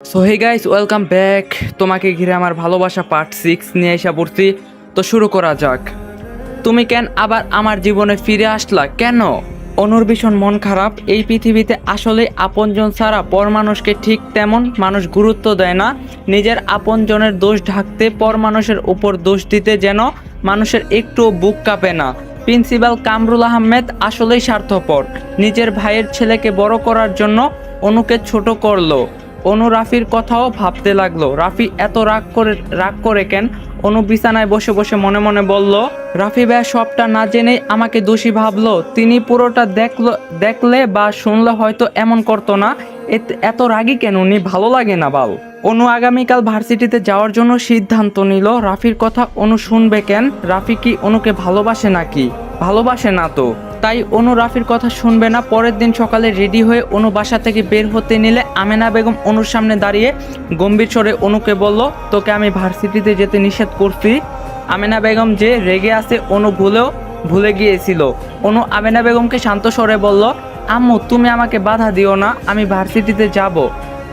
So hey guys, welcome back. তোমাকে ঘিরে আমার ভালোবাসা পার্ট 6 নিয়ে এসে পড়ছি। তো শুরু করা যাক। তুমি কেন আবার আমার জীবনে ফিরে আসলা কেন? অনুর ভীষণ মন খারাপ। এই পৃথিবীতে আসলে আপনজন ছাড়া পর মানুষকে ঠিক তেমন মানুষ গুরুত্ব দেয় না। নিজের আপনজনের দোষ ঢাকতে পর মানুষের উপর দোষ দিতে যেন মানুষের একটুও বুক কাঁপে না। প্রিন্সিপাল কামরুল আহমেদ আসলেই স্বার্থপর। নিজের ভাইয়ের ছেলেকে বড় করার জন্য অনুকে ছোট করলো। অনু রাফির কথাও ভাবতে লাগলো। রাফি এত রাগ করে কেন? অনু বিছানায় বসে বসে মনে মনে বলল, রাফি ভাইয়া সবটা না জেনেই আমাকে দোষী ভাবলো। তিনি পুরোটা দেখলে বা শুনলে হয়তো এমন করতো না। এত রাগী কেন? উনি ভালো লাগে না বাল। অনু আগামীকাল ভার্সিটিতে যাওয়ার জন্য সিদ্ধান্ত নিল। রাফির কথা অনু শুনবে কেন? রাফি কি অনুকে ভালোবাসে নাকি? ভালোবাসে না তো, তাই অনু রাফির কথা শুনবে না। পরের দিন সকালে রেডি হয়ে অনু বাসা থেকে বের হতে নিলে আমেনা বেগম অনুর সামনে দাঁড়িয়ে গম্ভীর স্বরে অনুকে বলল, তোকে আমি ভার্সিটিতে যেতে নিষেধ করছি। আমেনা বেগম যে রেগে আছে অনু ভুলে গিয়েছিল। অনু আমেনা বেগমকে শান্ত স্বরে বলল, আম্মু তুমি আমাকে বাধা দিও না, আমি ভার্সিটিতে যাব।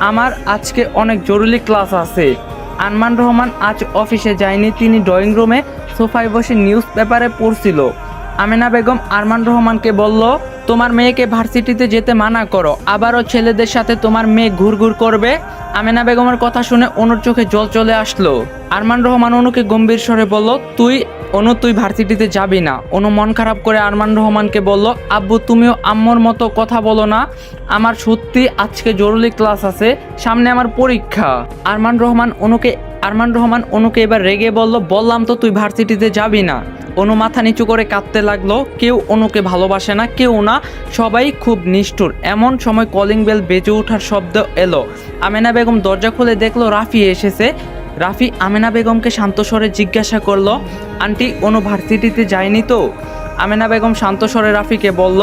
আমার আজকে অনেক জরুরি ক্লাস আছে। আরমান রহমান আজ অফিসে যায়নি, তিনি ড্রয়িং রুমে সোফায় বসে নিউজ পেপারে পড়ছিল। আমেনা বেগম আরমান রহমানকে বলল, তোমার মেয়েকে ভার্সিটিতে যেতে মানা করো, আবারও ছেলেদের সাথে তোমার মেয়ে ঘুরঘুর করবে। আমেনা বেগমের কথা শুনে অনুর চোখে জল চলে আসলো। আরমান রহমান অনুকে গম্ভীর স্বরে বলল, তুই ভার্সিটিতে যাবি না। অনু মন খারাপ করে আরমান রহমানকে বলল, আব্বু তুমিও আম্মুর মতো কথা বলো না, আমার সত্যি আজকে জরুরি ক্লাস আছে, সামনে আমার পরীক্ষা। আরমান রহমান অনুকে এবার রেগে বলল, বললাম তো তুই ভার্সিটিতে যাবি না। অনু মাথা নিচু করে কাঁদতে লাগলো। কেউ অনুকে ভালোবাসে না, কেউ না, সবাই খুব নিষ্ঠুর। এমন সময় কলিং বেল বেজে ওঠার শব্দ এলো। আমেনা বেগম দরজা খুলে দেখলো রাফি এসেছে। রাফি আমেনা বেগমকে শান্ত স্বরে জিজ্ঞাসা করলো, আন্টি অনু ভার্সিটিতে যায়নি তো? আমেনা বেগম শান্ত স্বরে রাফিকে বলল,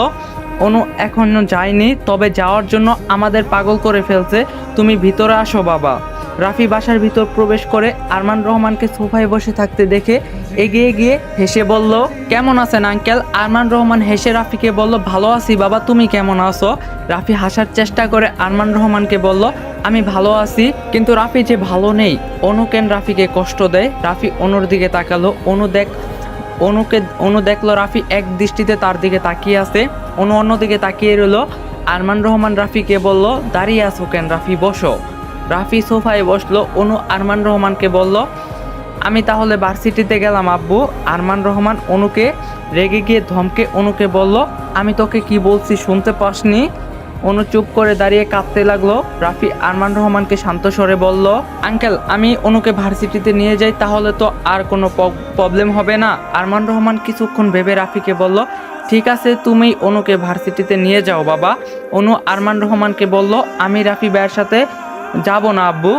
অনু এখনো যায়নি, তবে যাওয়ার জন্য আমাদের পাগল করে ফেলছে, তুমি ভিতরে আসো বাবা। রাফি বাসার ভিতর প্রবেশ করে আরমান রহমানকে সোফায় বসে থাকতে দেখে এগিয়ে গিয়ে হেসে বলল, কেমন আছেন আঙ্কেল? আরমান রহমান হেসে রাফিকে বলল, ভালো আছি বাবা, তুমি কেমন আছো? রাফি হাসার চেষ্টা করে আরমান রহমানকে বলল, আমি ভালো আছি। কিন্তু রাফি যে ভালো নেই। অনু কেন রাফিকে কষ্ট দেয়? রাফি অনুর দিকে তাকালো। অনু দেখলো রাফি এক দৃষ্টিতে তার দিকে তাকিয়ে আছে। অনু অন্যদিকে তাকিয়ে রইল। আরমান রহমান রাফিকে বলল, দাঁড়িয়ে আছো কেন? রাফি বসো। রাফি সোফায় বসলো। অনু আরমান রহমানকে বলল, আমি তাহলে ভার্সিটিতে গেলাম আব্বু। আরমান রহমান অনুকে রেগে গিয়ে ধমকে অনুকে বলল, আমি তোকে কি বলছি শুনতে পাসনি? অনু চুপ করে দাঁড়িয়ে কাঁদতে লাগলো। রাফি আরমান রহমানকে শান্ত স্বরে বলল, আঙ্কেল আমি অনুকে ভার্সিটিতে নিয়ে যাই, তাহলে তো আর কোনো প্রবলেম হবে না। আরমান রহমান কিছুক্ষণ ভেবে রাফিকে বলল, ঠিক আছে তুমি অনুকে ভার্সিটিতে নিয়ে যাও বাবা। অনু আরমান রহমানকে বলল, আমি রাফি ভাইয়ের সাথে যাব না আব্বু।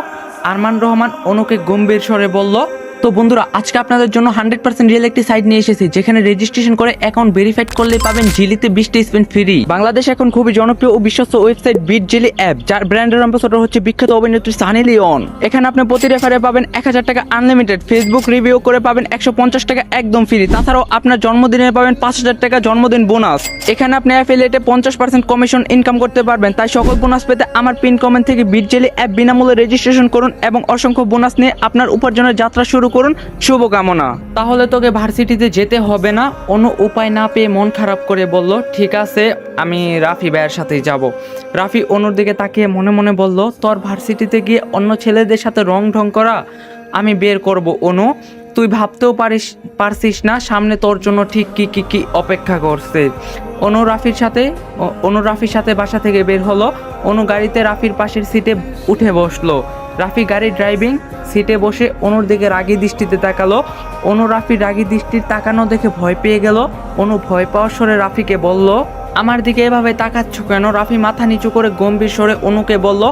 আরমান রহমান অনুকে গম্ভীর স্বরে বলল, তো বন্ধুরা আজকে আপনাদের জন্য 100% রিয়েল একটি সাইট নিয়ে এসেছি, যেখানে রেজিস্ট্রেশন করে অ্যাকাউন্ট ভেরিফাইড করলে পাবেন জিলিতে 20টা স্পেন ফ্রি। বাংলাদেশ এখন খুবই জনপ্রিয় ও বিশ্বস্ত ওয়েবসাইট বিট জেলি অ্যাপ, যার ব্র্যান্ডের অ্যাম্বাসেডর হচ্ছে বিখ্যাত অভিনেত্রী সানি লিওন। এখানে আপনি প্রতি রেফারে পাবেন 1000 টাকা আনলিমিটেড, ফেসবুক রিভিউ করে পাবেন 150 টাকা একদম ফ্রি। তাছাড়াও আপনার জন্মদিনে পাবেন 5000 টাকা জন্মদিন বোনাস। এখানে আপনি অ্যাফিলিয়েটে 50% কমিশন ইনকাম করতে পারবেন। তাই সকল বোনাস পেতে আমার পিন কমেন্ট থেকে বিট জেলি অ্যাপ বিনামূল্যে রেজিস্ট্রেশন করুন এবং অসংখ্য বোনাস নিয়ে আপনার উপার্জনের যাত্রা শুরু করুন। শুভকামনা। তাহলে তোকে ভার্সিটিতে যেতে হবে না। অনু উপায় না পেয়ে মন খারাপ করে বলল, ঠিক আছে আমি রাফি ভাইয়ের সাথেই যাব। রাফি অনুর দিকে তাকিয়ে মনে মনে বলল, তোর ভার্সিটিতে গিয়ে অন্য ছেলেদের সাথে রং করা আমি বের করব অনু, তুই ভাবতেও পারছিস না সামনে তোর জন্য ঠিক কি অপেক্ষা করছে। অনু রাফির সাথে বাসা থেকে বের হলো। অনু গাড়িতে রাফির পাশের সিটে উঠে বসলো। রাফি গাড়ির ড্রাইভিং সিটে বসে অনুর দিকে রাগী দৃষ্টিতে তাকালো। অনু রাফির রাগী দৃষ্টির তাকানো দেখে ভয় পেয়ে গেল। অনু ভয় পাওয়ার স্বরে রাফিকে বলল, আমার দিকে এভাবে তাকাচ্ছ কেন? রাফি মাথা নিচু করে গম্ভীর স্বরে অনুকে বলল,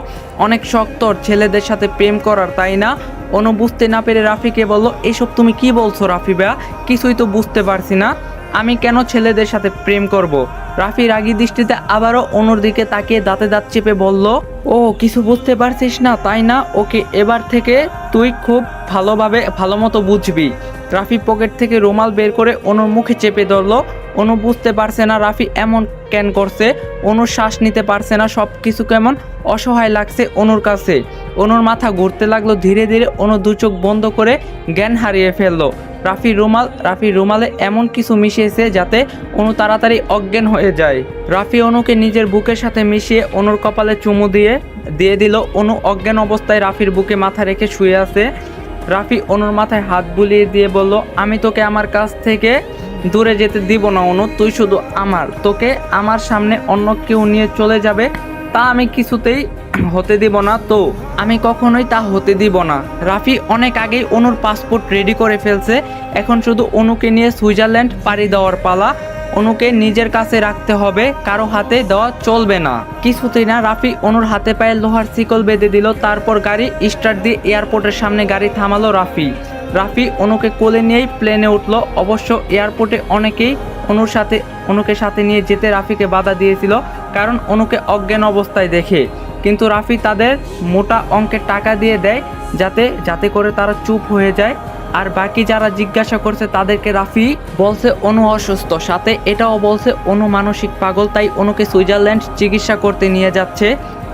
অনেক শক্ত ছেলেদের সাথে প্রেম করার, তাই না? অনু বুঝতে না পেরে রাফিকে বলল, এইসব তুমি কি বলছো রাফি ভাইয়া? কিছুই তো বুঝতে পারছি না, আমি কেন ছেলেদের সাথে প্রেম করব? রাফি রাগী দৃষ্টিতে আবারও অনুর দিকে তাকিয়ে দাঁতে দাঁত চেপে বলল, ও কিছু বুঝতে পারছিস না তাই না? ওকে, এবার থেকে তুই খুব ভালো মতো বুঝবি। রাফি পকেট থেকে রুমাল বের করে অনুর মুখে চেপে ধরলো। অনু বুঝতে পারছে না রাফি এমন কেন করছে। অনুর শ্বাস নিতে পারছে না, সব কিছু কেমন অসহায় লাগছে অনুর কাছে। অনুর মাথা ঘুরতে লাগলো ধীরে ধীরে। অনু দু চোখ বন্ধ করে জ্ঞান হারিয়ে ফেললো। রাফির রুমালে এমন কিছু মিশিয়েছে যাতে অনু তাড়াতাড়ি অজ্ঞান হয়ে যায়। রাফি অনুকে নিজের বুকের সাথে মিশিয়ে অনুর কপালে চুমু দিয়ে দিল। অনু অজ্ঞান অবস্থায় রাফির বুকে মাথা রেখে শুয়ে আছে। রাফি অনুর মাথায় হাত বুলিয়ে দিয়ে বলল, আমি তোকে আমার কাছ থেকে দূরে যেতে দিব না অনু, তুই শুধু আমার। তোকে আমার সামনে অন্য কেউ নিয়ে চলে যাবে তা আমি কিছুতেই হতে দিব না, তো আমি কখনোই তা হতে দিব না। রাফি অনেক আগেই অনুর পাসপোর্ট রেডি করে ফেলছে। এখন শুধু অনুকে নিয়ে সুইজারল্যান্ড পাড়ি দেওয়ার পালা। অনুকে নিজের কাছে রাখতে হবে, কারো হাতে দেওয়া চলবে না কিছুতেই না। রাফি অনুর হাতে পায়ে লোহার শিকল বেঁধে দিল। তারপর গাড়ি স্টার্ট দিয়ে এয়ারপোর্টের সামনে গাড়ি থামালো রাফি অনুকে কোলে নিয়েই প্লেনে উঠলো। অবশ্য এয়ারপোর্টে অনেকেই অনুকে সাথে নিয়ে যেতে রাফিকে বাধা দিয়েছিল, কারণ অনুকে অজ্ঞান অবস্থায় দেখে। কিন্তু রাফি তাদের মোটা অঙ্কের টাকা দিয়ে দেয় যাতে করে তারা চুপ হয়ে যায়। আর বাকি যারা জিজ্ঞাসা করছে তাদেরকে রাফি বলছে অনু অসুস্থ, সাথে এটাও বলছে অনু মানসিক পাগল, তাই অনুকে সুইজারল্যান্ড চিকিৎসা করতে নিয়ে যাচ্ছে।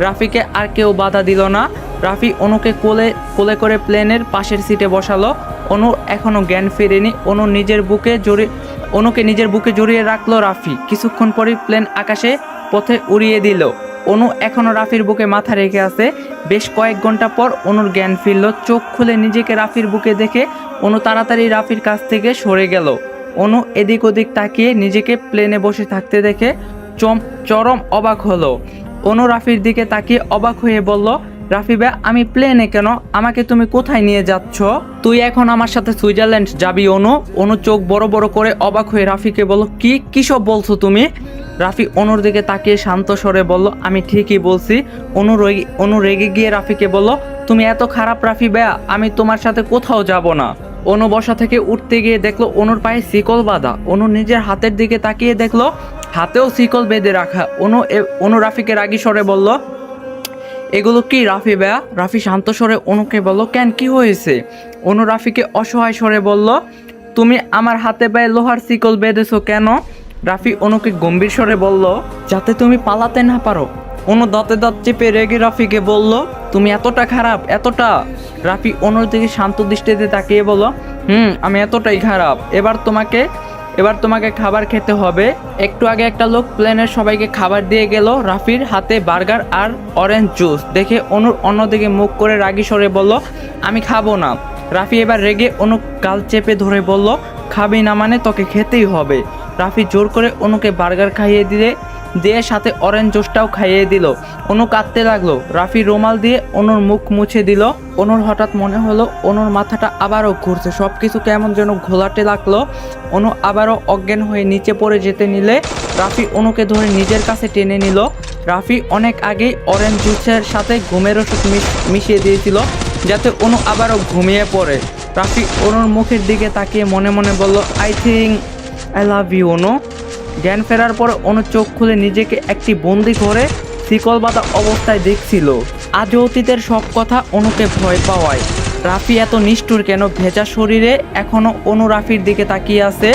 রাফিকে আর কেউ বাধা দিল না। রাফি অনুকে কোলে করে প্লেনের পাশের সিটে বসালো। অনু এখনো জ্ঞান ফেরেনি। অনুকে নিজের বুকে জড়িয়ে রাখলো রাফি। কিছুক্ষণ পরেই প্লেন আকাশে পথে উড়িয়ে দিল। অনু এখনো রাফির বুকে মাথা রেখে আছে। বেশ কয়েক ঘন্টা পর অনুর জ্ঞান ফিরল। চোখ খুলে নিজেকে রাফির বুকে দেখে অনু তাড়াতাড়ি রাফির কাছ থেকে সরে গেল। অনু এদিক ওদিক তাকিয়ে নিজেকে প্লেনে বসে থাকতে দেখে চরম অবাক হলো। অনু রাফির দিকে তাকিয়ে অবাক হয়ে বলল, রাফি ভাই, আমি প্লেনে কেন? আমাকে তুমি কোথায় নিয়ে যাচ্ছ? তুই এখন আমার সাথে সুইজারল্যান্ড যাবি অনু চোখ বড় বড় করে অবাক হয়ে রাফিকে বলল, কি সব বলছো তুমি? রাফি অনুর দিকে তাকিয়ে শান্ত স্বরে বলল, আমি ঠিকই বলছি। অনু রেগে গিয়ে রাফিকে বলল, তুমি এত খারাপ রাফি ভাইয়া, আমি তোমার সাথে কোথাও যাব না। অনু বসা থেকে উঠতে গিয়ে দেখলো অনুর পায়ে শিকল বাঁধা। অনু নিজের হাতের দিকে তাকিয়ে দেখলো হাতেও শিকল বেঁধে রাখা। অনু রাফিকে রাগী স্বরে বলল, এগুলো কি রাফি ভাইয়া? রাফি শান্ত স্বরে অনুকে বলল, কেন, কি হয়েছে? অনু রাফিকে অসহায় স্বরে বলল, তুমি আমার হাতে পায়ে লোহার শিকল বেঁধেছো কেন? রাফি অনুকে গম্ভীর স্বরে বলল, যাতে তুমি পালাতে না পারো। অনু দাঁতে দাঁত চেপে রেগে রাফিকে বলল, তুমি এতটা খারাপ, এতটা? রাফি অনুর দিকে শান্ত দৃষ্টিতে তাকিয়ে বলল, আমি এতটাই খারাপ। এবার তোমাকে খাবার খেতে হবে। একটু আগে একটা লোক প্লেনের সবাইকে খাবার দিয়ে গেল। রাফির হাতে বার্গার আর অরেঞ্জ জুস দেখে অনুর অন্যদিকে মুখ করে রাগী স্বরে বলল, আমি খাবো না। রাফি এবার রেগে অনু গাল চেপে ধরে বলল, খাবি না মানে তোকে খেতেই হবে। রাফি জোর করে অনুকে বার্গার খাইয়ে দিয়ে সাথে অরেঞ্জ জুসটাও খাইয়ে দিল। অনু কাঁদতে লাগলো। রাফি রুমাল দিয়ে অনুর মুখ মুছে দিল। অনুর হঠাৎ মনে হলো অনুর মাথাটা আবারও ঘুরছে, সব কিছু কেমন যেন ঘোলাটে লাগলো। অনু আবারও অজ্ঞান হয়ে নিচে পড়ে যেতে নিলে রাফি অনুকে ধরে নিজের কাছে টেনে নিল। রাফি অনেক আগেই অরেঞ্জ জুসের সাথে ঘুমের ওষুধ মিশিয়ে দিয়েছিল যাতে অনু আবারও ঘুমিয়ে পড়ে। রাফি অনুর মুখের দিকে তাকিয়ে মনে মনে বলল, I think I love you Anu. জ্ঞান ফেরার পর অনু চোখ খুলে নিজেকে একটি বন্দি ঘরে শিকল বাঁধা অবস্থায় দেখছিল। আজ অতীতের সব কথা অনুকে ভয় পাওয়ায়। রাফি এত নিষ্ঠুর কেন? ভেজা শরীরে এখনো অনু রাফির দিকে তাকিয়ে আছে।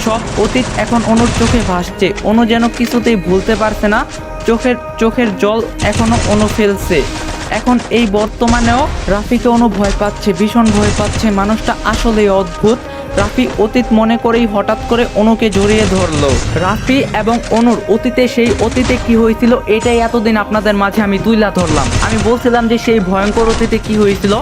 সব অতীত এখন অনুর চোখে ভাসছে। অনু যেন কিছুতেই ভুলতে পারছে না। চোখের জল এখনো অনু ফেলছে। এখন এই বর্তমানেও রাফিকে অনু ভয় পাচ্ছে, ভীষণ ভয় পাচ্ছে। মানুষটা আসলেই অদ্ভুত। রাফি অতীত মনে করেই হঠাৎ করে অনুকে জড়িয়ে ধরলো। রাফি এবং অনুর অতীতে, সেই অতীতে কি হয়েছিল এটাই এতদিন আপনাদের মাঝে আমি তুইলা ধরলাম। আমি বলছিলাম যে সেই ভয়ঙ্কর অতীতে কি হয়েছিল।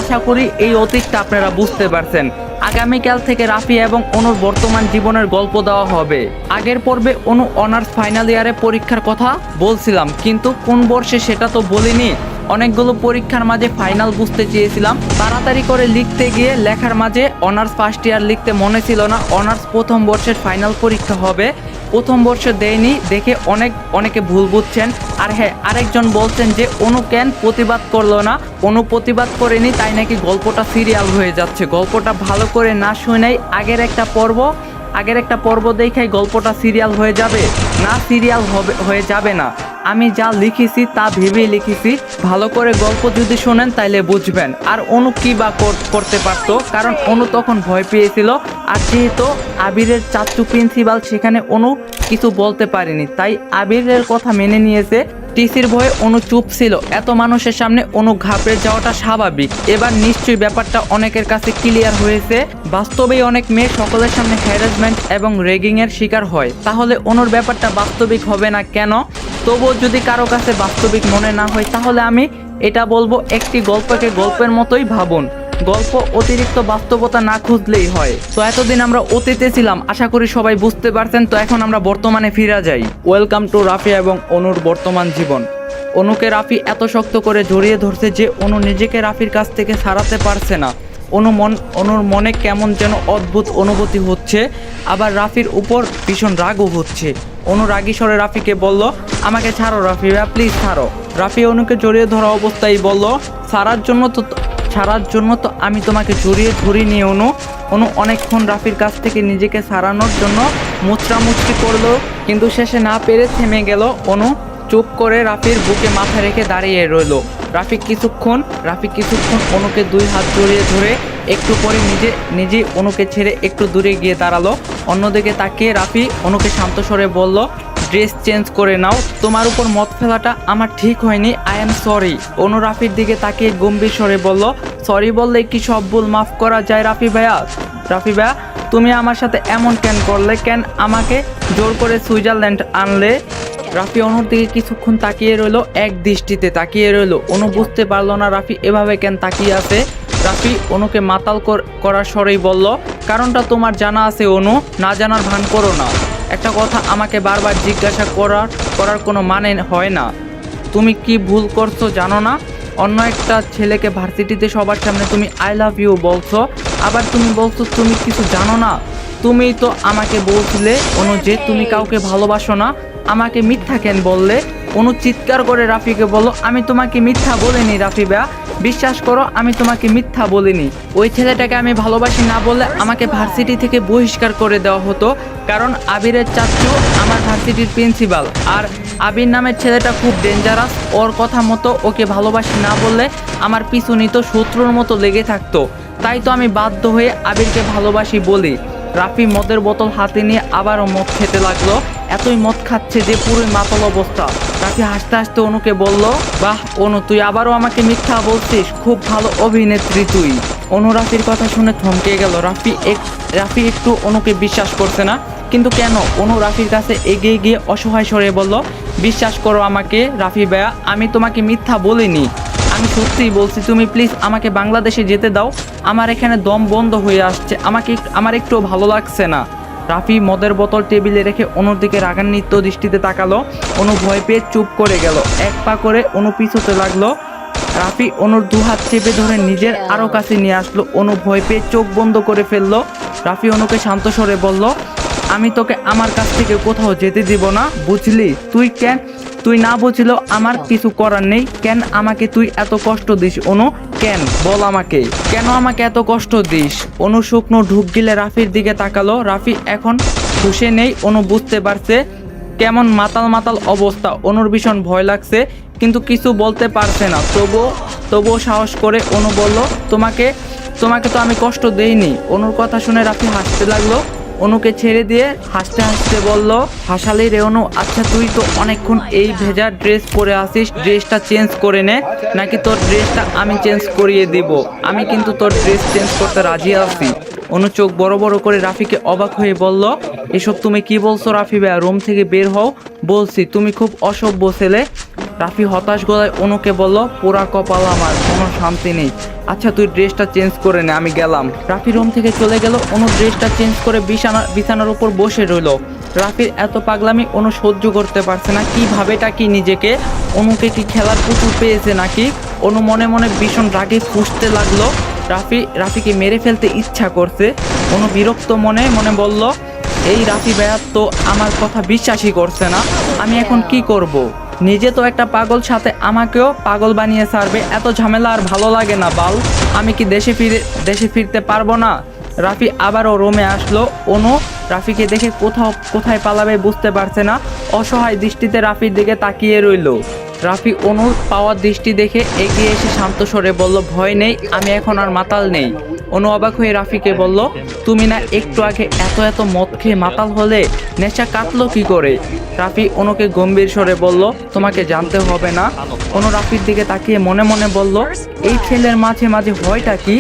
আশা করি এই অতীতটা আপনারা বুঝতে পারছেন। আগামীকাল থেকে রাফি এবং অনুর বর্তমান জীবনের গল্প দেওয়া হবে। আগের পর্বে অনু অনার্স ফাইনাল ইয়ারে পরীক্ষার কথা বলছিলাম, কিন্তু কোন বর্ষে সেটা তো বলিনি। অনেকগুলো পরীক্ষার মাঝে ফাইনাল বুঝতে চেয়েছিলাম। তাড়াতাড়ি করে লিখতে গিয়ে লেখার মাঝে অনার্স ফার্স্ট ইয়ার লিখতে মনে ছিল না। অনার্স প্রথম বর্ষের ফাইনাল পরীক্ষা হবে। প্রথম বর্ষে দেয়নি দেখে অনেকে ভুল বুঝছেন। আর হ্যাঁ, আরেকজন বলছেন যে অনু কেন প্রতিবাদ করলো না। অনু প্রতিবাদ করেনি, তাই নাকি গল্পটা সিরিয়াল হয়ে যাচ্ছে। গল্পটা ভালো করে না শুনেই আগের একটা পর্ব দেখাই গল্পটা সিরিয়াল হয়ে যাবে না, সিরিয়াল হয়ে যাবে না। আমি যা লিখেছি তা ভেবেই লিখেছি, ভালো করে গল্প যদি শোনেন তাইলে বুঝবেন। আর অনু কি বা করতে পারতো, কারণ অনু তখন ভয় পেয়েছিল। আর যেহেতু আবিরের চাচু প্রিন্সিপাল, সেখানে অনু কিছু বলতে পারেনি, তাই আবিরের কথা মেনে নিয়েছে। টিসির ভয়ে অনু চুপ ছিল। এত মানুষের সামনে অনু ঘাবড়ে যাওয়াটা স্বাভাবিক। এবার নিশ্চয়ই ব্যাপারটা অনেকের কাছে ক্লিয়ার হয়েছে। বাস্তবেই অনেক মেয়ে সকলের সামনে হ্যারাসমেন্ট এবং র্যাগিং এর শিকার হয়, তাহলে অনুর ব্যাপারটা বাস্তবিক হবে না কেন? তবুও যদি কারো কাছে বাস্তবিক মনে না হয়, তাহলে আমি এটা বলবো, একটি গল্পকে গল্পের মতোই ভাবুন। গল্প অতিরিক্ত বাস্তবতা না খুঁজলেই হয়। তো এতদিন আমরা অতীতে ছিলাম, আশা করি সবাই বুঝতে পারছেন। তো এখন আমরা বর্তমানে ফিরে যাই। ওয়েলকাম টু রাফি এবং অনুর বর্তমান জীবন। অনুকে রাফি এত শক্ত করে জড়িয়ে ধরছে যে অনু নিজেকে রাফির কাছ থেকে ছাড়াতে পারছে না। অনুর মনে কেমন যেন অদ্ভুত অনুভূতি হচ্ছে, আবার রাফির উপর ভীষণ রাগও হচ্ছে। অনু রাগী স্বরে রাফিকে বলল, আমাকে ছাড়ো রাফি ভাইয়া, প্লিজ ছাড়ো। রাফি অনুকে জড়িয়ে ধরা অবস্থায় বলল, ছাড়ার জন্য তো আমি তোমাকে জড়িয়ে ধরিনি অনু। অনু অনেকক্ষণ রাফির কাছ থেকে নিজেকে ছাড়ানোর জন্য মুচড়ামুচড়ি করলো, কিন্তু শেষে না পেরে থেমে গেল। অনু চুপ করে রাফির বুকে মাথা রেখে দাঁড়িয়ে রইল। রাফি কিছুক্ষণ অনুকে দুই হাত জড়িয়ে ধরে একটু পরে নিজেই অনুকে ছেড়ে একটু দূরে গিয়ে দাঁড়ালো। অন্যদিকে তাকিয়ে রাফি অনুকে শান্ত স্বরে বলল, ড্রেস চেঞ্জ করে নাও, তোমার উপর মদ ফেলাটা আমার ঠিক হয়নি, আই এম সরি। অনু রাফির দিকে তাকিয়ে গম্ভীর স্বরে বলল, সরি বললে কি সব ভুল মাফ করা যায় রাফি ভাইয়া? তুমি আমার সাথে এমন কেন করলে? কেন আমাকে জোর করে সুইজারল্যান্ড আনলে? রাফি অনুর দিকে কিছুক্ষণ তাকিয়ে রইল, এক দৃষ্টিতে তাকিয়ে রইল। অনু বুঝতে পারলো না রাফি এভাবে কেন তাকিয়ে আছে। রাফি অনুকে মাতাল করার স্বরেই বলল, কারণটা তোমার জানা আছে অনু, না জানার ভান করো না। একটা কথা আমাকে বারবার জিজ্ঞাসা করার কোনো মানে হয় না। তুমি কি ভুল করছো জানো না? অন্য একটা ছেলেকে ভার্সিটিতে সবার সামনে তুমি আই লাভ ইউ বলছো, আবার তুমি বলছো তুমি কিছু জানো না। তুমিই তো আমাকে বলছিলে অনু যে তুমি কাউকে ভালোবাসো না, আমাকে মিথ্যা কেন বললে? অনু চিৎকার করে রাফিকে বলল, আমি তোমাকে মিথ্যা বলিনি রাফি ভাইয়া, বিশ্বাস করো আমি তোমাকে মিথ্যা বলিনি। ওই ছেলেটাকে আমি ভালোবাসি না বললে আমাকে ভার্সিটি থেকে বহিষ্কার করে দেওয়া হতো, কারণ আবিরের চাচু আমার ভার্সিটির প্রিন্সিপাল। আর আবির নামের ছেলেটা খুব ডেঞ্জারাস, ওর কথা মতো ওকে ভালোবাসি না বললে আমার পিছু নিত, শত্রুর মতো লেগে থাকতো। তাই তো আমি বাধ্য হয়ে আবিরকে ভালোবাসি বলি। রাফি মদের বোতল হাতে নিয়ে আবারও মদ খেতে লাগলো। এতই মদ খাচ্ছে যে পুরোই মাতাল অবস্থা। রাফি হাসতে হাসতে অনুকে বলল, বাহ অনু, তুই আবারও আমাকে মিথ্যা বলছিস, খুব ভালো অভিনেত্রী তুই। অনু রাফির কথা শুনে থমকে গেল। রাফি একটু অনুকে বিশ্বাস করছে না, কিন্তু কেন? অনু রাফির কাছে এগিয়ে গিয়ে অসহায় স্বরে বলল, বিশ্বাস করো আমাকে রাফি ভাইয়া, আমি তোমাকে মিথ্যা বলিনি, আমি সত্যিই বলছি। তুমি প্লিজ আমাকে বাংলাদেশে যেতে দাও, আমার এখানে দম বন্ধ হয়ে আসছে, আমার একটু ভালো লাগছে না। রাফি মদের বোতল টেবিলে রেখে অনুর দিকে রাগান্বিত দৃষ্টিতে তাকালো। অনু ভয় পেয়ে চুপ করে গেল। এক পা করে অনু পিছুতে লাগলো। রাফি অনুর দুহাত চেপে ধরে নিজের আরও কাছে নিয়ে আসলো। অনু ভয় পেয়ে চোখ বন্ধ করে ফেললো। রাফি অনুকে শান্ত স্বরে বলল, আমি তোকে আমার কাছ থেকে কোথাও যেতে দিব না, বুঝলি? তুই না বুঝলো আমার কিছু করার নেই। কেন আমাকে তুই এত কষ্ট দিস অনু? কেন বল আমাকে, কেন আমাকে এত কষ্ট দিস? অনু শুকনো ঢুক গিলে রাফির দিকে তাকালো। রাফি এখন হুঁশে নেই। অনু বুঝতে পারছে কেমন মাতাল অবস্থা। অনুর ভীষণ ভয় লাগছে, কিন্তু কিছু বলতে পারছে না। তবুও সাহস করে অনু বলল, তোমাকে তো আমি কষ্ট দেইনি। অনুর কথা শুনে রাফি হাসতে লাগলো। অনুকে ছেড়ে দিয়ে হাসতে হাসতে বলল, হাসালি রে অনু, আচ্ছা তুই তো অনেকক্ষণ এই ভেজা ড্রেস পরে আসিস, ড্রেসটা চেঞ্জ করে নে, নাকি তোর ড্রেসটা আমি চেঞ্জ করিয়ে দিব? আমি কিন্তু তোর ড্রেস চেঞ্জ করতে রাজি আছি। অনু চোখ বড় বড় করে রাফিকে অবাক হয়ে বলল, এসব তুমি কি বলছো রাফি ভাইয়া? রুম থেকে বের হও বলছি, তুমি খুব অসভ্য ছেলে। রাফি হতাশ গলায় অনুকে বলল, পোড়া কপাল আমার, কোনো শান্তি নেই। আচ্ছা তুই ড্রেসটা চেঞ্জ করে নে, আমি গেলাম। রাফি রুম থেকে চলে গেল। অনু ড্রেসটা চেঞ্জ করে বিছানার উপর বসে রইল। রাফির এত পাগলামি অনু সহ্য করতে পারছে না। কি ভাবেটা কি নিজেকে? অনুকে কি খেলার পুতুল পেয়েছে নাকি? অনু মনে মনে ভীষণ রাগে ফুঁসতে লাগলো। রাফিকে মেরে ফেলতে ইচ্ছা করছে। অনু বিরক্ত মনে মনে বলল, এই রাফি ভাইয়া তো আমার কথা বিশ্বাসই করছে না, আমি এখন কি করব? নিজে তো একটা পাগল, সাথে আমাকেও পাগল বানিয়ে ছাড়বে। এত ঝামেলা আর ভালো লাগে না বাল। আমি কি দেশে ফিরতে পারবো না? রাফি আবারও রুমে আসলো। অনু রাফিকে দেখে কোথায় পালাবে বুঝতে পারছে না, অসহায় দৃষ্টিতে রাফির দিকে তাকিয়ে রইল। রাফি অনুর পাওয়ার দৃষ্টি দেখে এগিয়ে এসে শান্ত স্বরে বলল, ভয় নেই, আমি এখন আর মাতাল নেই। অনু অবাক হয়ে রাফিকে বলল, তুমি না একটু আগে এত মদ খেয়ে মাতাল হলে, নেশা কাটলো কি করে? রাফি অনুকে গম্ভীর স্বরে বলল, তোমাকে জানতে হবে না। অনু রাফির দিকে তাকিয়ে মনে মনে বলল, এই ছেলের মাঝে মাঝে ভয়টা কি?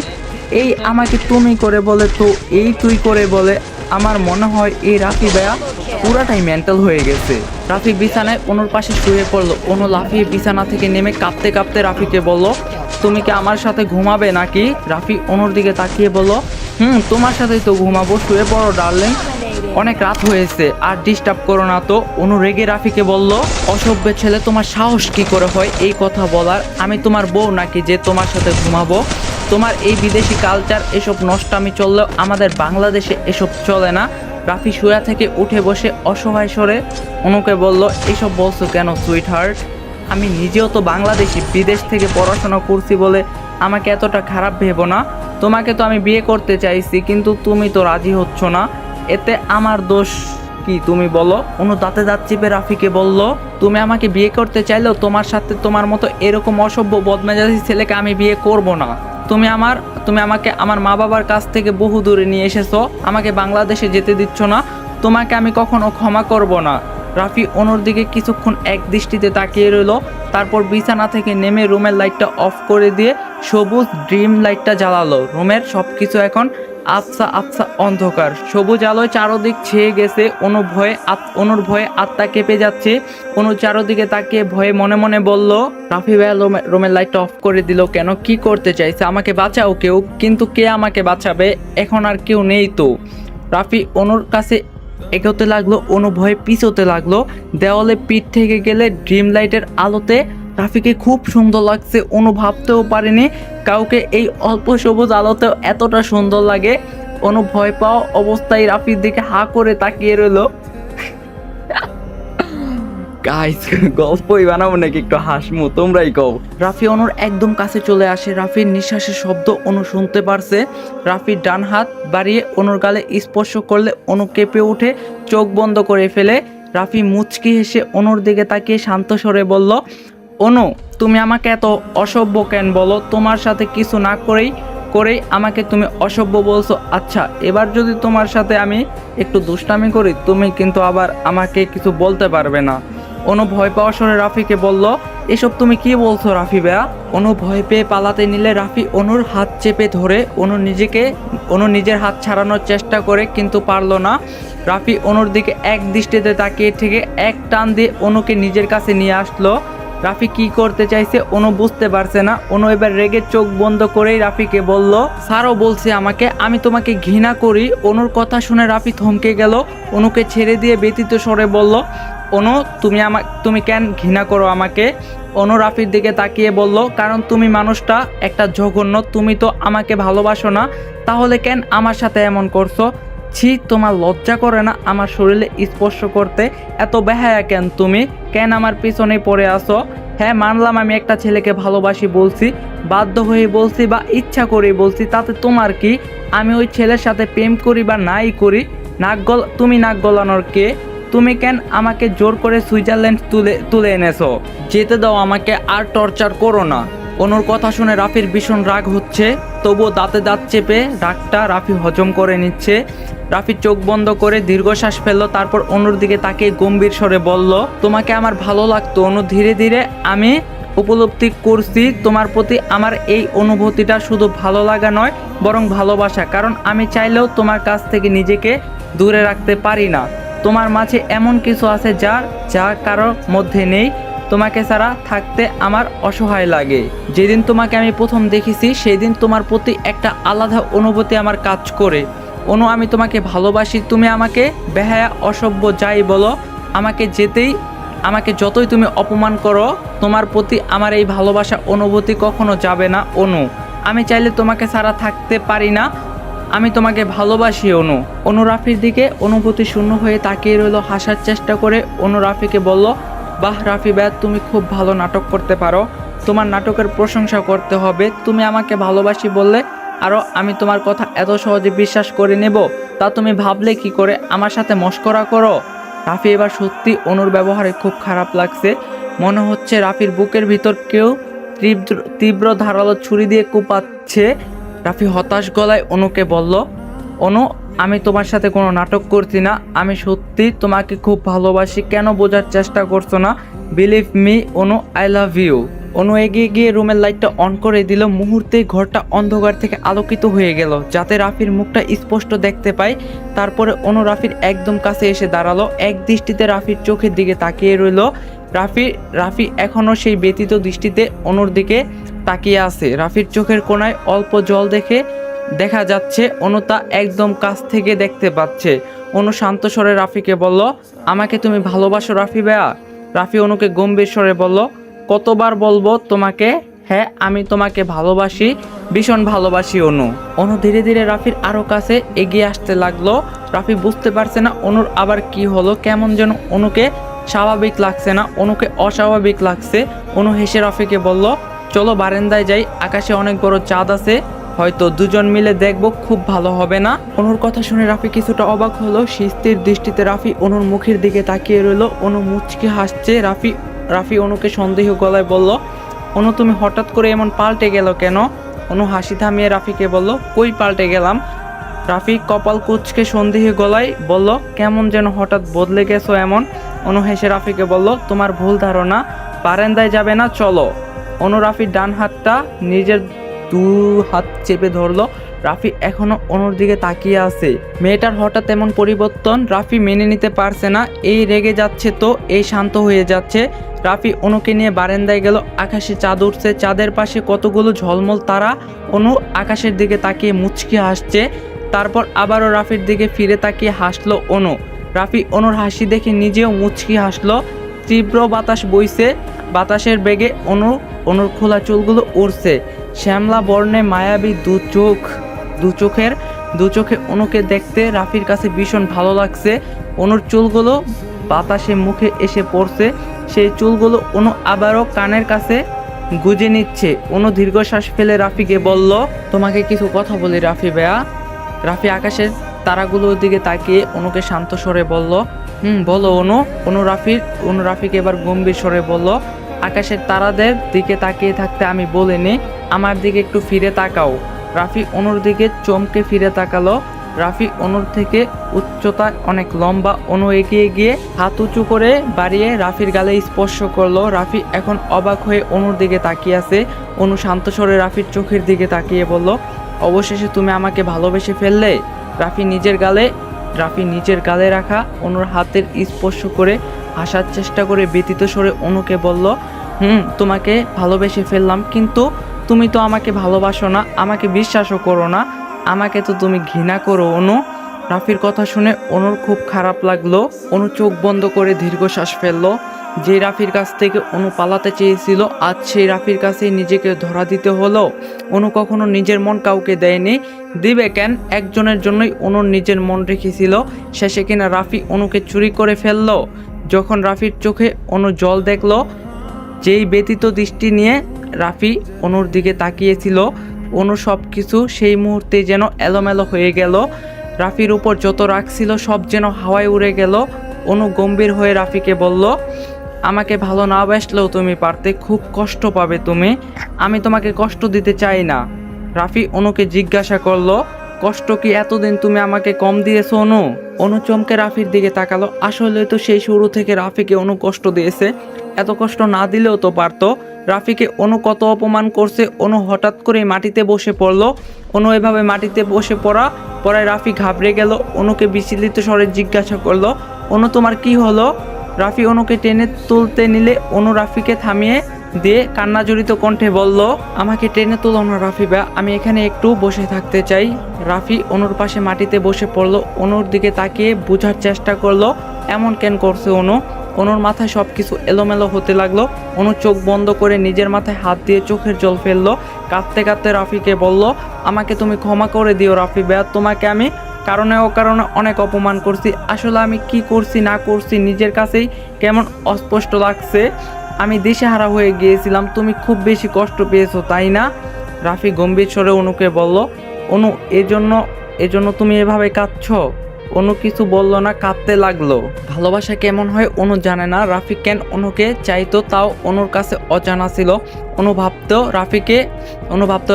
এই আমাকে তুমি করে বলে তো এই তুই করে বলে। আমার মনে হয় এই রাফি ভাইয়া পুরাটাই মেন্টাল হয়ে গেছে। রাফি বিছানায় অনুর পাশে শুয়ে পড়লো। অনু লাফিয়ে বিছানা থেকে নেমে কাঁপতে কাঁপতে রাফিকে বলল, তুমি কি আমার সাথে ঘুমাবে নাকি? রাফি অনুর দিকে তাকিয়ে বলল, তোমার সাথেই তো ঘুমাবো, শুয়ে পড়ো ডার্লিং, অনেক রাত হয়েছে, আর ডিস্টার্ব করো না তো। অনু রেগে রাফিকে বলল, অসভ্য ছেলে, তোমার সাহস কি করে হয় এই কথা বলার? আমি তোমার বউ নাকি যে তোমার সাথে ঘুমাবো? তোমার এই বিদেশি কালচার, এসব নষ্টামি চললেও আমাদের বাংলাদেশে এসব চলে না। রাফি শুয়া থেকে উঠে বসে অসহায় স্বরে অনুকে বলল, এসব বলছো কেন সুইট হার্ট? আমি নিজেও তো বাংলাদেশি, বিদেশ থেকে পড়াশোনা করছি বলে আমাকে এতটা খারাপ ভেবো না। তোমাকে তো আমি বিয়ে করতে চাইছি, কিন্তু তুমি তো রাজি হচ্ছ না, এতে আমার দোষ কি তুমি বলো? অনু দাঁতে দাঁত চেপে রাফিকে বলল, তুমি আমাকে বিয়ে করতে চাইলেও তোমার সাথে তোমার মতো এরকম অসভ্য বদমেজাজি ছেলেকে আমি বিয়ে করব না। তুমি আমাকে আমার মা বাবার কাছ থেকে বহু দূরে নিয়ে এসেছো, আমাকে বাংলাদেশে যেতে দিচ্ছ না, তোমাকে আমি কখনো ক্ষমা করব না। রাফি অনুর দিকে কিছুক্ষণ এক দৃষ্টিতে তাকিয়ে রইল, তারপর বিছানা থেকে নেমে রুমের লাইটটা অফ করে দিয়ে সবুজ ড্রিম লাইটটা জ্বালালো। রুমের সবকিছু এখন আবছা আবছা অন্ধকার, সবুজ আলোয় চারদিক ছেয়ে গেছে। অনুর ভয়ে আত্মা কেঁপে যাচ্ছে। অনু চারদিকে তাকিয়ে ভয়ে মনে মনে বলল, রাফি ভাইয়া রুমের লাইটটা অফ করে দিল কেন? কি করতে চাইছে? আমাকে বাঁচাও কেউ। কিন্তু কে আমাকে বাঁচাবে? এখন আর কেউ নেই তো। রাফি অনুর কাছে এগোতে লাগলো। অনু ভয়ে পিছোতে লাগলো। দেওয়ালে পিঠ থেকে গেলে ড্রিম লাইটের আলোতে রাফিকে খুব সুন্দর লাগছে। অনু ভাবতেও পারেনি কাউকে এই অল্প সবুজ আলোতেও এতটা সুন্দর লাগে। অনু ভয় পাওয়া অবস্থায় রাফির দিকে হা করে তাকিয়ে রইল। গাইস, গল্পই বানাবো নাকি একটু হাসমু? তোমরাই কও। রাফি অনুর একদম কাছে চলে আসে। রাফির নিঃশ্বাসের শব্দ অনু শুনতে পারছে। রাফির ডান হাত বাড়িয়ে অনুর গালে স্পর্শ করলে অনু কেঁপে উঠে চোখ বন্ধ করে ফেলে। রাফি মুচকি হেসে অনুর দিকে তাকিয়ে শান্ত স্বরে বলল, অনু, তুমি আমাকে এত অসভ্য কেন বলো? তোমার সাথে কিছু না করেই আমাকে তুমি অসভ্য বলছো। আচ্ছা, এবার যদি তোমার সাথে আমি একটু দুষ্টামি করি, তুমি কিন্তু আবার আমাকে কিছু বলতে পারবে না। অনু ভয় পাওয়া স্বরে রাফিকে বলল, এসব তুমি কি বলছো রাফি ভাইয়া? অনু ভয় পেয়ে পালাতে নিলে রাফি অনুর হাত চেপে ধরে অনু নিজের হাত ছাড়ানোর চেষ্টা করে, কিন্তু পারল না। রাফি অনুর দিকে এক দৃষ্টিতে তাকিয়ে থেকে এক টান দিয়ে অনুকে নিজের কাছে নিয়ে আসলো। রাফি কি করতে চাইছে অনু বুঝতে পারছে না। অনু এবার রেগে চোখ বন্ধ করেই রাফিকে বলল, স্যারও বলছে আমাকে, আমি তোমাকে ঘৃণা করি। অনুর কথা শুনে রাফি থমকে গেল। অনুকে ছেড়ে দিয়ে ব্যথিত স্বরে বলল, অনু, তুমি কেন ঘৃণা করো আমাকে? অনু রাফির দিকে তাকিয়ে বলল, কারণ তুমি মানুষটা একটা জঘন্য, তুমি তো আমাকে ভালোবাসো না, তাহলে কেন আমার সাথে এমন করছো? ছি, তোমার লজ্জা করে না আমার শরীরে স্পর্শ করতে? এত বেহায়া কেন তুমি? কেন আমার পিছনে পড়ে আসো? হ্যাঁ, মানলাম আমি একটা ছেলেকে ভালোবাসি বলছি, বাধ্য হয়ে বলছি বা ইচ্ছা করে বলছি, তাতে তোমার কি? আমি ওই ছেলের সাথে প্রেম করি বা নাই করি, তুমি নাক গলানোর কে? তুমি কেন আমাকে জোর করে সুইজারল্যান্ড তুলে এনেছো? যেতে দাও আমাকে, আর টর্চার করো না। অনুর কথা শুনে রাফির ভীষণ রাগ হচ্ছে, তবুও দাঁতে দাঁত চেপে রাগটা রাফি হজম করে নিচ্ছে। রাফি চোখ বন্ধ করে দীর্ঘশ্বাস ফেললো, তারপর অনুর দিকে তাকিয়ে গম্ভীর স্বরে বলল, তোমাকে আমার ভালো লাগতো অনু, ধীরে ধীরে আমি উপলব্ধি করছি তোমার প্রতি আমার এই অনুভূতিটা শুধু ভালো লাগা নয়, বরং ভালোবাসা। কারণ আমি চাইলেও তোমার কাছ থেকে নিজেকে দূরে রাখতে পারি না। তোমার মাঝে এমন কিছু আছে যা কারোর মধ্যে নেই। তোমাকে ছাড়া থাকতে আমার অসহায় লাগে। যেদিন তোমাকে আমি প্রথম দেখেছি সেই দিন তোমার প্রতি একটা আলাদা অনুভূতি আমার কাজ করে। অনু, আমি তোমাকে ভালোবাসি। তুমি আমাকে বেহায়া, অসভ্য যাই বলো, আমাকে যতই তুমি অপমান করো, তোমার প্রতি আমার এই ভালোবাসা অনুভূতি কখনো যাবে না। অনু, আমি চাইলে তোমাকে ছাড়া থাকতে পারি না, আমি তোমাকে ভালোবাসি। অনু রাফির দিকে অনুভূতি শূন্য হয়ে তাকিয়ে রইল। হাসার চেষ্টা করে অনু রাফিকে বলল, বাহ রাফি ভাই, তুমি খুব ভালো নাটক করতে পারো, তোমার নাটকের প্রশংসা করতে হবে। তুমি আমাকে ভালোবাসি বললে আরও আমি তোমার কথা এত সহজে বিশ্বাস করে নেব তা তুমি ভাবলে কি করে? আমার সাথে মশকরা করো। রাফি এবার সত্যি অনুর ব্যবহারে খুব খারাপ লাগছে। মনে হচ্ছে রাফির বুকের ভিতর কেউ তীব্র তীব্র ধারালো ছুরি দিয়ে কোপাচ্ছে। রাফি হতাশ গলায় অনুকে বলল, অনু, আমি তোমার সাথে কোনো নাটক করছি না, আমি সত্যি তোমাকে খুব ভালোবাসি। কেন বোঝার চেষ্টা করছো না? Believe me Anu, I love you. Anu এগিয়ে গিয়ে রুমের লাইটটা অন করে দিল। মুহূর্তেই ঘরটা অন্ধকার থেকে আলোকিত হয়ে গেল, যাতে রাফির মুখটা স্পষ্ট দেখতে পায়। তারপরে অনু রাফির একদম কাছে এসে দাঁড়ালো, এক দৃষ্টিতে রাফির চোখের দিকে তাকিয়ে রইল। রাফি এখনও সেই ব্যতীত দৃষ্টিতে অনুর দিকে তাকিয়ে আছে। রাফির চোখের কোণায় অল্প জল দেখা যাচ্ছে, অনু তা একদম কাছ থেকে দেখতে পাচ্ছে। অনু শান্ত স্বরে রাফিকে বলল, আমাকে তুমি ভালোবাসো রাফি ভাইয়া? রাফি অনুকে গম্ভীর স্বরে বলল, কতবার বলবো তোমাকে? হ্যাঁ, আমি তোমাকে ভালোবাসি, ভীষণ ভালোবাসি অনু। অনু ধীরে ধীরে রাফির আরও কাছে এগিয়ে আসতে লাগলো। রাফি বুঝতে পারছে না অনুর আবার কি হলো, কেমন যেন অনুকে স্বাভাবিক লাগছে না, অনুকে অস্বাভাবিক লাগছে। অনু হেসে রাফিকে বলল, চলো বারান্দায় যাই, আকাশে অনেক বড় চাঁদ আছে, হয়তো দুজন মিলে দেখবো, খুব ভালো হবে না? অনুর কথা শুনে রাফি কিছুটা অবাক হলো। স্থির দৃষ্টিতে রাফি অনুর মুখের দিকে তাকিয়ে রইল। অনু মুচকি হাসছে। রাফি অনুকে সন্দেহ গলায় বলল, অনু, তুমি হঠাৎ করে এমন পাল্টে গেল কেন? অনু হাসি থামিয়ে রাফিকে বলল, কই পাল্টে গেলাম? রাফি কপাল কুঁচকে সন্দেহ গলায় বলল, কেমন যেন হঠাৎ বদলে গেছো এমন? অনু হেসে রাফিকে বলল, তোমার ভুল ধারণা, বারান্দায় যাবে না, চলো। অনু রাফির ডান হাতটা নিজের দু হাত চেপে ধরলো। রাফি এখনো অনুর দিকে তাকিয়ে আছে। মেয়েটার হঠাৎ এমন পরিবর্তন রাফি মেনে নিতে পারছে না। এই রেগে যাচ্ছে তো এই শান্ত হয়ে যাচ্ছে। রাফি অনুকে নিয়ে বারান্দায় গেল। আকাশে চাঁদ উঠছে, চাঁদের পাশে কতগুলো ঝলমল তারা। অনু আকাশের দিকে তাকিয়ে মুচকি হাসছে। তারপর আবারও রাফির দিকে ফিরে তাকিয়ে হাসলো অনু। রাফি অনুর হাসি দেখে নিজেও মুচকি হাসলো। তীব্র বাতাস বইছে, বাতাসের বেগে অনুর খোলা চুলগুলো উড়ছে। শ্যামলা বর্ণে মায়াবী দু চোখে অনুকে দেখতে রাফির কাছে ভীষণ ভালো লাগছে। অনুর চুলগুলো বাতাসে মুখে এসে পড়ছে, সেই চুলগুলো অনু আবারও কানের কাছে গুজে নিচ্ছে। অনু দীর্ঘশ্বাস ফেলে রাফিকে বলল, তোমাকে কিছু কথা বলি রাফি ভাইয়া। রাফি আকাশের তারাগুলোর দিকে তাকিয়ে অনুকে শান্ত স্বরে বলল, বলো অনু। অনু রাফিকে এবার গম্ভীর স্বরে বলল, আকাশের তারাদের দিকে তাকিয়ে থাকতে আমি বলিনি, আমার দিকে একটু ফিরে তাকাও। রাফি অনুর দিকে চমকে ফিরে তাকালো। রাফি অনুর থেকে উচ্চতায় অনেক লম্বা। অনু এগিয়ে গিয়ে হাত উঁচু করে বাড়িয়ে রাফির গালে স্পর্শ করলো। রাফি এখন অবাক হয়ে অনুর দিকে তাকিয়ে আছে। অনু শান্ত স্বরে রাফির চোখের দিকে তাকিয়ে বলল, অবশেষে তুমি আমাকে ভালোবেসে ফেললে? রাফি নিজের গালে রাখা অনুর হাতের স্পর্শ করে হাসার চেষ্টা করে ব্যতীত স্বরে অনুকে বলল, তোমাকে ভালোবেসে ফেললাম, কিন্তু তুমি তো আমাকে ভালোবাসো না, আমাকে বিশ্বাসও করো না, আমাকে তো তুমি ঘৃণা করো অনু। রাফির কথা শুনে অনুর খুব খারাপ লাগলো। অনু চোখ বন্ধ করে দীর্ঘশ্বাস ফেললো। যে রাফির কাছ থেকে অনু পালাতে চেয়েছিল, আজ সেই রাফির কাছেই নিজেকে ধরা দিতে হলো। অনু কখনো নিজের মন কাউকে দেয়নি, দিবে কেন? একজনের জন্যই অনুর নিজের মন রেখেছিল, শেষে কিনা রাফি অনুকে চুরি করে ফেললো। যখন রাফির চোখে অনু জল দেখলো, যেই ব্যতীত দৃষ্টি নিয়ে রাফি অনুর দিকে তাকিয়েছিল, অনু সব কিছু সেই মুহূর্তে যেন এলোমেলো হয়ে গেল। রাফির উপর যত রাগ ছিল সব যেন হাওয়ায় উড়ে গেল। অনু গম্ভীর হয়ে রাফিকে বলল, আমাকে ভালো না বাসলেও তুমি পারতে, খুব কষ্ট পাবে তুমি, আমি তোমাকে কষ্ট দিতে চাই না। রাফি অনুকে জিজ্ঞাসা করলো, কষ্ট কি এতদিন তুমি আমাকে কম দিয়েছো অনু? অনু চমকে রাফির দিকে তাকালো। আসলে তো সেই শুরু থেকে রাফিকে অনু কষ্ট দিয়েছে, এত কষ্ট না দিলেও তো পারতো। রাফিকে অনু কত অপমান করছে। অনু হঠাৎ করে মাটিতে বসে পড়লো। অনু এভাবে মাটিতে বসে পড়ায় রাফি ঘাবড়ে গেল। অনুকে বিচলিত স্বরে জিজ্ঞাসা করলো, অনু তোমার কি হলো? রাফি অনুকে টেনে তুলতে নিলে অনু রাফিকে থামিয়ে দিয়ে কান্নাজড়িত কণ্ঠে বলল, আমাকে টেনে তুলো না রাফি ভাই, আমি এখানে একটু বসে থাকতে চাই। রাফি অনুর পাশে মাটিতে বসে পড়লো। অনুর দিকে তাকিয়ে বোঝার চেষ্টা করলো এমন কেন করছে অনু। অনুর মাথায় সব কিছু এলোমেলো হতে লাগলো। অনু চোখ বন্ধ করে নিজের মাথায় হাত দিয়ে চোখের জল ফেললো। কাঁদতে কাঁদতে রাফিকে বলল, আমাকে তুমি ক্ষমা করে দিও রাফি ভাই, তোমাকে আমি কারণে অকারণে অনেক অপমান করছি। আসলে আমি কি করছি না করছি নিজের কাছেই কেমন অস্পষ্ট লাগছে। আমি দিশেহারা হয়ে গিয়েছিলাম, তুমি খুব বেশি কষ্ট পেয়েছো তাই না? রাফি গম্ভীর স্বরে অনুকে বলল, অনু এজন্য তুমি এভাবে কাঁদছো? অনু কিছু বলল না, কাঁদতে লাগলো। ভালোবাসা কেমন হয় অনু জানে না, রাফি কেন অনুকে চাইতো তাও অনুর কাছে অজানা ছিল। অনু ভাবতো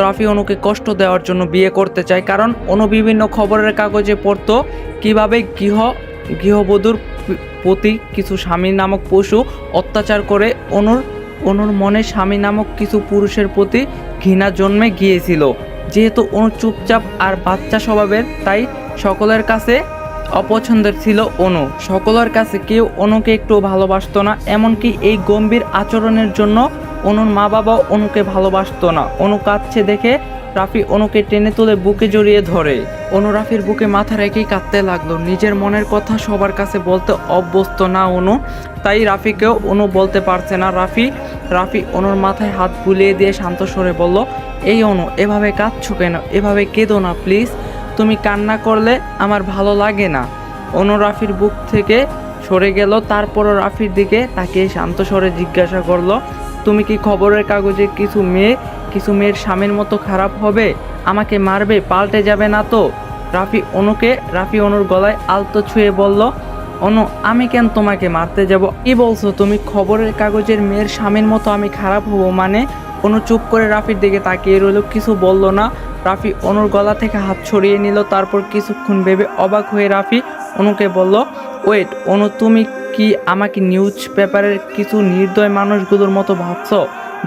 রাফি অনুকে কষ্ট দেওয়ার জন্য বিয়ে করতে চায়, কারণ অনু বিভিন্ন খবরের কাগজে পড়তো কিভাবে গৃহবধূর প্রতি কিছু স্বামী নামক পশু অত্যাচার করে। অনুর মনে স্বামী নামক কিছু পুরুষের প্রতি ঘৃণা জন্মে গিয়েছিল। যেহেতু অনু চুপচাপ আর বাচ্চা স্বভাবের, তাই সকলের কাছে অপছন্দের ছিল অনু। সকলের কাছে কেউ অনুকে একটু ভালোবাসতো না, এমনকি এই গম্ভীর আচরণের জন্য অনুর মা বাবাও অনুকে ভালোবাসতো না। অনু কাঁদছে দেখে রাফি অনুকে টেনে তুলে বুকে জড়িয়ে ধরে। অনু রাফির বুকে মাথা রেখেই কাঁদতে লাগলো। নিজের মনের কথা সবার কাছে বলতে অভ্যস্ত না অনু, তাই রাফিকেও অনু বলতে পারছে না। রাফি অনুর মাথায় হাত বুলিয়ে দিয়ে শান্ত স্বরে বলল, এই অনু, এভাবে কাঁদছো কেন? এভাবে কেঁদো না প্লিজ, তুমি কান্না করলে আমার ভালো লাগে না। অনু রাফির বুক থেকে সরে গেল, তারপরও রাফির দিকে তাকিয়ে শান্ত স্বরে জিজ্ঞাসা করলো, তুমি কি খবরের কাগজে কিছু মেয়ের স্বামীর মতো খারাপ হবে? আমাকে মারবে, পাল্টে যাবে না তো? রাফি অনুর গলায় আলতো ছুঁয়ে বলল, অনু, আমি কেন তোমাকে মারতে যাব? কি বলছো তুমি? খবরের কাগজের মেয়ের স্বামীর মতো আমি খারাপ হব মানে? অনু চুপ করে রাফির দিকে তাকিয়ে রইল, কিছু বলল না। রাফি অনুর গলা থেকে হাত ছড়িয়ে নিল, তারপর কিছুক্ষণ ভেবে অবাক হয়ে রাফি অনুকে বলল, ওয়েট অনু, তুমি কি আমাকে নিউজ পেপারের কিছু নির্দয় মানুষগুলোর মতো ভাবছো,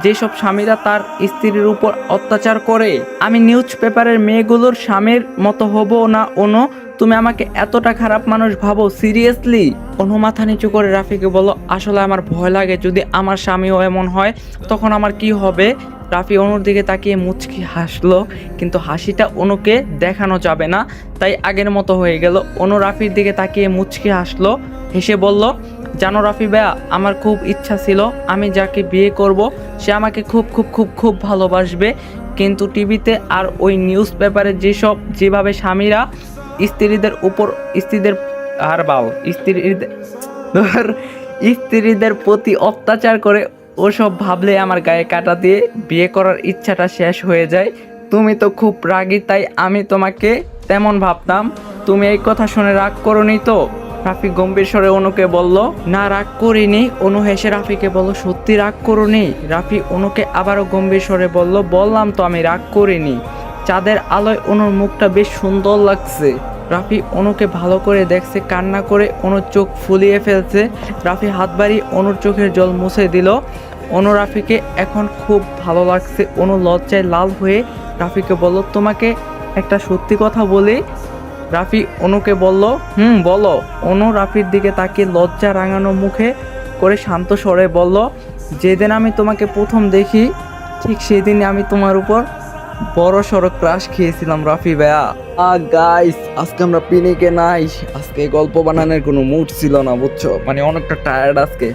যেসব স্বামীরা তার স্ত্রীর উপর অত্যাচার করে? আমি নিউজ পেপারের মেয়েগুলোর স্বামীর মতো হব না অনু? তুমি আমাকে এতটা খারাপ মানুষ ভাবো? সিরিয়াসলি? অনু মাথা নিচু করে রাফিকে বলল, আসলে আমার ভয় লাগে, যদি আমার স্বামীও এমন হয় তখন আমার কি হবে? রাফি অনুর দিকে তাকিয়ে মুচকি হাসলো, কিন্তু হাসিটা অনুকে দেখানো যাবে না, তাই আগের মতো হয়ে গেল। অনু রাফির দিকে তাকিয়ে মুচকি হাসলো, হেসে বলল, জানো রাফি ভাইয়া, আমার খুব ইচ্ছা ছিল আমি যাকে বিয়ে করব সে আমাকে খুব খুব খুব খুব ভালোবাসবে, কিন্তু টিভিতে আর ওই নিউজ পেপারে যেভাবে স্বামীরা স্ত্রীদের প্রতি অত্যাচার করে, ওসব ভাবলে আমার গায়ে কাঁটা দিয়ে বিয়ে করার ইচ্ছাটা শেষ হয়ে যায়। তুমি তো খুব রাগী, তাই আমি তোমাকে তেমন ভাবতাম। তুমি এই কথা শুনে রাগ করোনি তো? রাফি গম্ভীর স্বরে অনুকে বলল, না রাগ করিনি। অনু হেসে রাফিকে বলল, সত্যি রাগ করোনি? রাফি অনুকে আবারও গম্ভীর স্বরে বলল, বললাম তো আমি রাগ করিনি। চাঁদের আলোয় অনুর মুখটা বেশ সুন্দর লাগছে। রাফি অনুকে ভালো করে দেখছে, কান্না করে অনুর চোখ ফুলিয়ে ফেলছে। রাফি হাত বাড়িয়ে অনুর চোখের জল মুছে দিল। অনু রাফিকে এখন খুব ভালো লাগছে। অনু লজ্জায় লাল হয়ে রাফিকে বলল, তোমাকে একটা সত্যি কথা বলি? রাফি অনুকে বলল, বলো। অনু রাফির দিকে তাকিয়ে লজ্জা রাঙানো মুখে করে শান্ত স্বরে বলল, যেদিন আমি তোমাকে প্রথম দেখি ঠিক সেদিনই আমি তোমার উপর বড় সড়ো ক্রাশ খেয়েছিলাম রাফি ভাইয়া। গাইস, আজকে আমরা পিনিকে নাই, আজকে গল্প বানানোর কোনো মুড ছিল না, বুঝছো? মানে অনেকটা টায়ার্ড আজকে,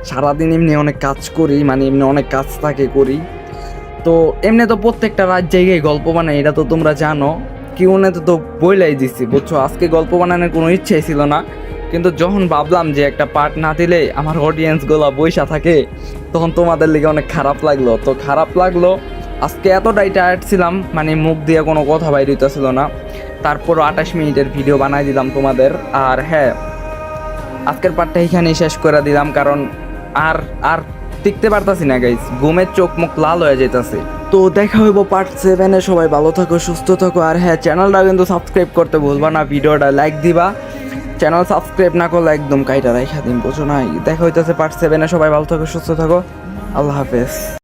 সারাদিন এমনি অনেক কাজ করি, মানে এমনি অনেক কাজ থাকে করি, তো এমনি তো প্রত্যেকটা রাত জায়গায় গল্প বানাই, এটা তো তোমরা জানো। কিউনেতে তো বইলাই দিচ্ছি, বুঝছো? আজকে গল্প বানানোর কোনো ইচ্ছাই ছিল না, কিন্তু যখন ভাবলাম যে একটা পার্ট না দিলে আমার অডিয়েন্সগুলো বইসা থাকে, তখন তোমাদের লিগে অনেক খারাপ লাগলো। আজকে এতটাই টায়ার্ড ছিলাম, মানে মুখ দিয়ে কোনো কথা বাইর হইতেছিল না, তারপরও 28 মিনিটের ভিডিও বানাই দিলাম তোমাদের। আর হ্যাঁ, আজকের পার্টটা এখানেই শেষ করে দিলাম, কারণ আর টিকতে পারতাছি না গাইস, ঘুমের চোখ মুখ লাল হয়ে যেতেছে। তো দেখা হইব পার্ট 7-এ। সবাই ভালো থাকো, সুস্থ থাকো, আর হ্যাঁ, চ্যানেলটা কিন্তু সাবস্ক্রাইব করতে ভুলবা না, ভিডিওটা লাইক দিবা। চ্যানেল সাবস্ক্রাইব না করলে একদম কাইটা রাইখা দিন, বুঝো না? দেখা হইতেছে পার্ট 7-এ। সবাই ভালো থাকো, সুস্থ থাকো, আল্লাহ হাফেজ।